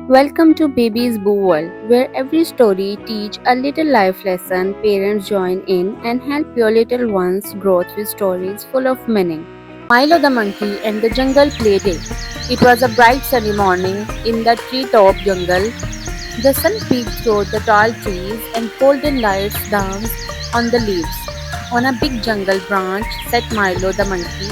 Welcome to Baby's Boo World, where every story teach a little life lesson. Parents join in and help your little ones grow through stories full of meaning. Milo the monkey and the jungle play day. It was a bright sunny morning in the treetop jungle. The sun peeked through the tall trees and golden lights danced on the leaves. On a big jungle branch sat Milo the monkey.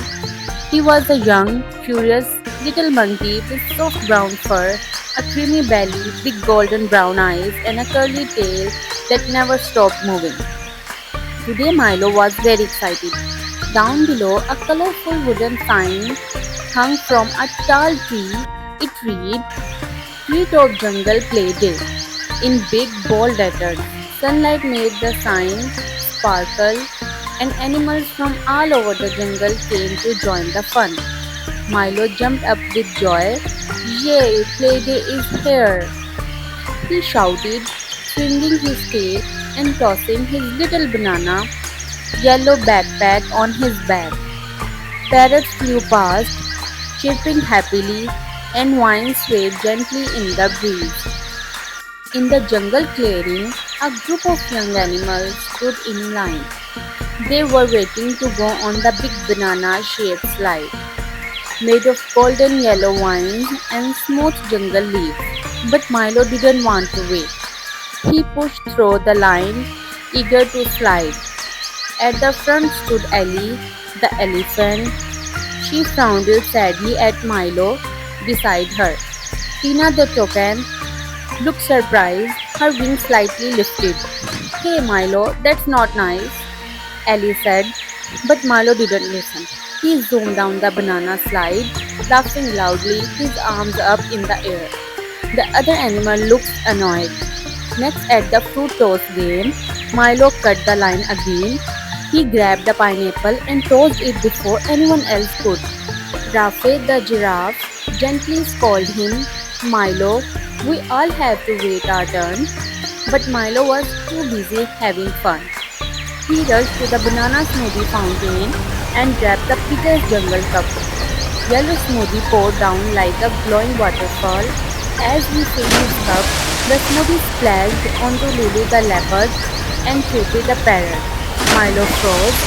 He was a young, curious little monkey with soft brown fur, a creamy belly, big golden brown eyes, and a curly tail that never stopped moving. Today Milo was very excited. Down below, a colorful wooden sign hung from a tall tree. It read, Treetop Jungle Play Day, in big bold letters. Sunlight made the sign sparkle, and animals from all over the jungle came to join the fun. Milo jumped up with joy. Yay, play day is here! He shouted, swinging his tail and tossing his little banana yellow backpack on his back. Parrots flew past, chirping happily, and vines swayed gently in the breeze. In the jungle clearing, a group of young animals stood in line. They were waiting to go on the big banana shaped slide, made of golden yellow vines and smooth jungle leaves. But Milo didn't want to wait. He pushed through the line, eager to slide. At the front stood Ellie, the elephant. She frowned sadly at Milo beside her. Tina the toucan looked surprised, her wings slightly lifted. Hey Milo, that's not nice, Ellie said. But Milo didn't listen. He zoomed down the banana slide, laughing loudly, his arms up in the air. The other animal looked annoyed. Next at the fruit toss game, Milo cut the line again. He grabbed the pineapple and tossed it before anyone else could. Rafe the giraffe gently scolded him, Milo, we all have to wait our turn. But Milo was too busy having fun. He rushed to the banana smoothie fountain and grabbed the biggest jungle cup. Yellow smoothie poured down like a glowing waterfall. As he filled his cup, the smoothie splashed onto Lulu the leopard and Cutie the parrot. Milo froze,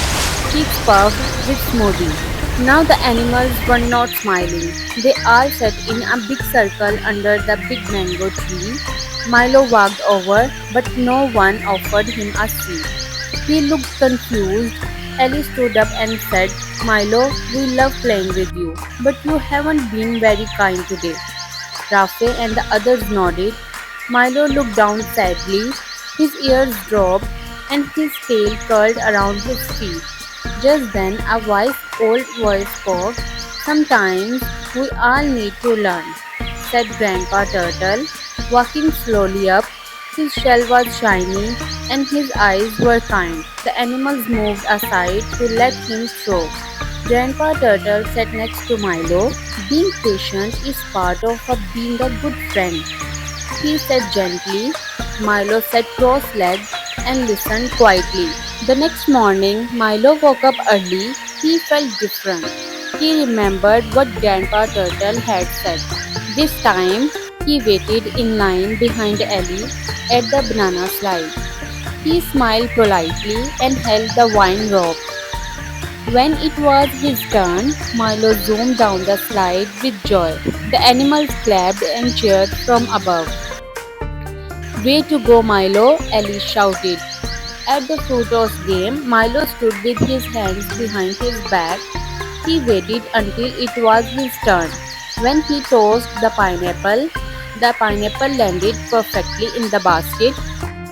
cheeks puffed with smoothie. Now the animals were not smiling. They all sat in a big circle under the big mango tree. Milo walked over, but no one offered him a seat. He looked confused. Ellie stood up and said, Milo, we love playing with you, but you haven't been very kind today. Rafe and the others nodded. Milo looked down sadly. His ears dropped and his tail curled around his feet. Just then a wise old voice spoke. Sometimes we all need to learn, said Grandpa Turtle, walking slowly up. His shell was shiny and his eyes were kind. The animals moved aside to let him through. Grandpa Turtle sat next to Milo. Being patient is part of being a good friend, he said gently. Milo sat cross-legged and listened quietly. The next morning, Milo woke up early. He felt different. He remembered what Grandpa Turtle had said. This time, he waited in line behind Ellie at the banana slide. He smiled politely and held the wine rope. When it was his turn, Milo zoomed down the slide with joy. The animals clapped and cheered from above. Way to go, Milo, Ellie shouted. At the fruit toss game, Milo stood with his hands behind his back. He waited until it was his turn. When he tossed the pineapple landed perfectly in the basket.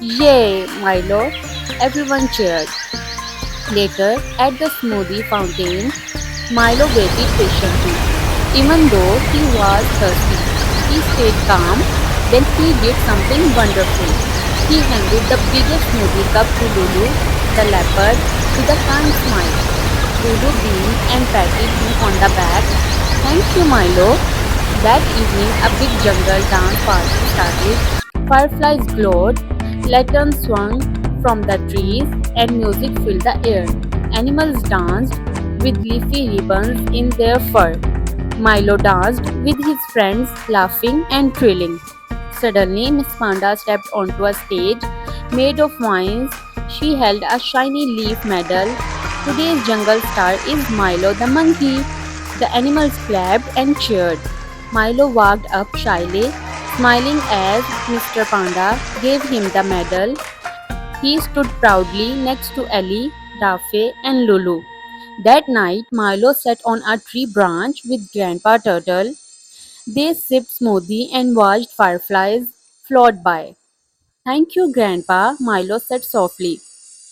Yay, Milo! Everyone cheered. Later, at the smoothie fountain, Milo waited patiently. Even though he was thirsty, he stayed calm. Then he did something wonderful. He handed the biggest smoothie cup to Lulu, the leopard, with a kind smile. Lulu beamed and patted him on the back. Thank you, Milo. That evening, a big jungle dance party started. Fireflies glowed, lanterns swung from the trees, and music filled the air. Animals danced with leafy ribbons in their fur. Milo danced with his friends, laughing and thrilling. Suddenly, Miss Panda stepped onto a stage made of vines. She held a shiny leaf medal. Today's jungle star is Milo the monkey. The animals clapped and cheered. Milo walked up shyly, smiling as Mr. Panda gave him the medal. He stood proudly next to Ellie, Rafe, and Lulu. That night, Milo sat on a tree branch with Grandpa Turtle. They sipped smoothie and watched fireflies float by. Thank you, Grandpa, Milo said softly.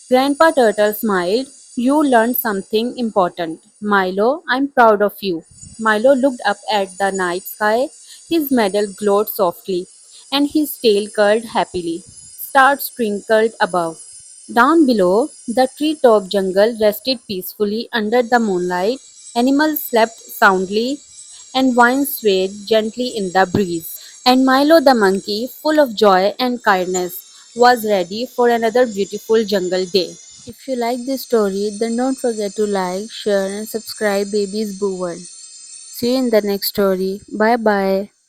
Grandpa Turtle smiled. You learned something important. Milo, I'm proud of you. Milo looked up at the night sky. His medal glowed softly, and his tail curled happily. Stars twinkled above. Down below, the treetop jungle rested peacefully under the moonlight. Animals slept soundly, and vines swayed gently in the breeze. And Milo the monkey, full of joy and kindness, was ready for another beautiful jungle day. If you like this story, then don't forget to like, share, and subscribe Baby's Boo World. See you in the next story. Bye bye.